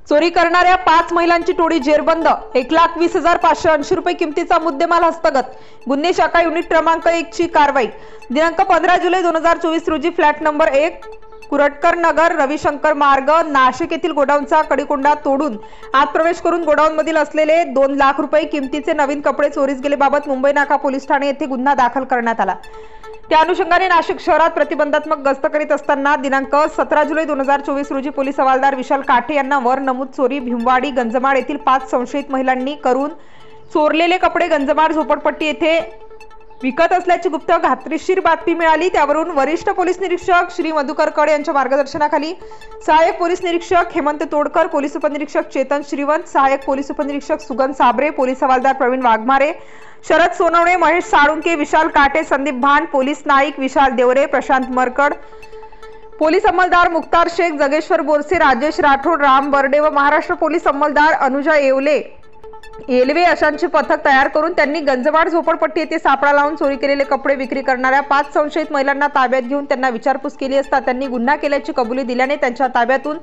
चोरी करणाऱ्या 5 महिलांची टोळी जेरबंद। 1,20,580 रुपये किमतीचा मुद्देमाल हस्तगत। गुन्हे शाखा युनिट क्रमांक 1 ची कारवाई। दिनांक 15 जुलै 2024 रोजी फ्लॅट नंबर 1 कुरटकर नगर रविशंकर मार्ग नाशिक येथील गोडाऊनचा कडिकोंडा तोडून आत प्रवेश करून गोडाऊन मधील असलेले 2 लाख रुपये किमतीचे नवीन कपडे चोरीस गेल्याबाबत मुंबई नाका पोलीस ठाणे येथे गुन्हा दाखल करण्यात आला। त्या अनुषंगाने नाशिक शहरात प्रतिबंधात्मक गस्त करीत असताना दिनांक 17 जुलै 2024 रोजी पोलीस हवालदार विशाल काठे यांना वर नमूद चोरी भीमवाडी गंजमाड येथील 5 संशयित महिलांनी करून चोरलेले कपडे गंजमाड झोपडपट्टी येथे विकत असल्याची गुप्त खात्रीशीर बातमी मिळाली। त्यावरून वरिष्ठ पोलीस निरीक्षक श्री मधुकर कड यांच्या मार्गदर्शनाखाली सहाय्यक पोलीस निरीक्षक हेमंत तोडकर, पोलीस उपनिरीक्षक चेतन श्रीवंत, सहाय्यक पोलीस उपनिरीक्षक सुगन साबरे, पोलीस हवालदार प्रवीण वाघमारे, शरद सोनवणे, महेश साळुंके, विशाल काटे, संदीप भान, पोलीस नाईक विशाल देवरे, प्रशांत मरकड, पोलीस अंमलदार मुक्तार शेख, जगेश्वर बोरसे, राजेश राठोड, राम बर्डे व महाराष्ट्र पोलीस अंमलदार अनुजा येलवे अशांची पथक तयार करून त्यांनी गंजमाड झोपडपट्टी येथे सापळा लावून चोरी केलेले कपडे विक्री करणाऱ्या 5 संशयित महिलांना ताब्यात घेऊन त्यांना विचारपूस केली असता त्यांनी गुन्हा केल्याची कबुली दिल्याने त्यांच्या ताब्यातून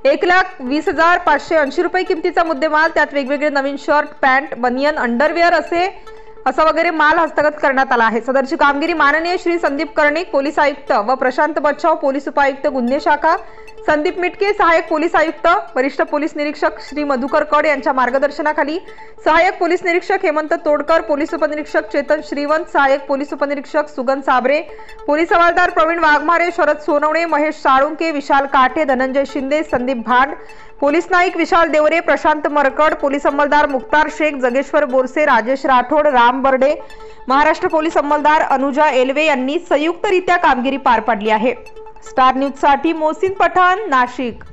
1,20,580 रुपये किमतीचा मुद्देमाल, त्यात वेगवेगळे नवीन शर्ट, पॅन्ट, बनियन, अंडरवेअर असा वगैरे माल हस्तगत करण्यात आला आहे। सदरची कामगिरी माननीय श्री संदीप कर्णिक पोलीस आयुक्त व प्रशांत बच्चाव पोलीस उपायुक्त गुन्हे शाखा, संदीप मिटके सहाय्यक पोलीस आयुक्त, वरिष्ठ पोलीस निरीक्षक श्री मधुकर कड यांच्या मार्गदर्शनाखाली सहाय्यक पोलीस निरीक्षक हेमंत तोडकर, पोलीस उपनिरीक्षक चेतन श्रीवंत, सहाय्यक पोलीस उपनिरीक्षक सुगन साबरे, पोलीस हवालदार प्रवीण वाघमारे, शरद सोनवणे, महेश साळुंके, विशाल काठे, धनंजय शिंदे, संदीप भान, पोलीस नाईक विशाल देवरे, प्रशांत मरकड, पोलीस अंमलदार मुक्तार शेख, जगेश्वर बोरसे, राजेश राठोड, राम बर्डे, महाराष्ट्र पोलीस अंमलदार अनुजा येलवे यांनी संयुक्तरित्या कामगिरी पार पाडली आहे। स्टार न्यूज साठी मोहसिन पठाण, नाशिक।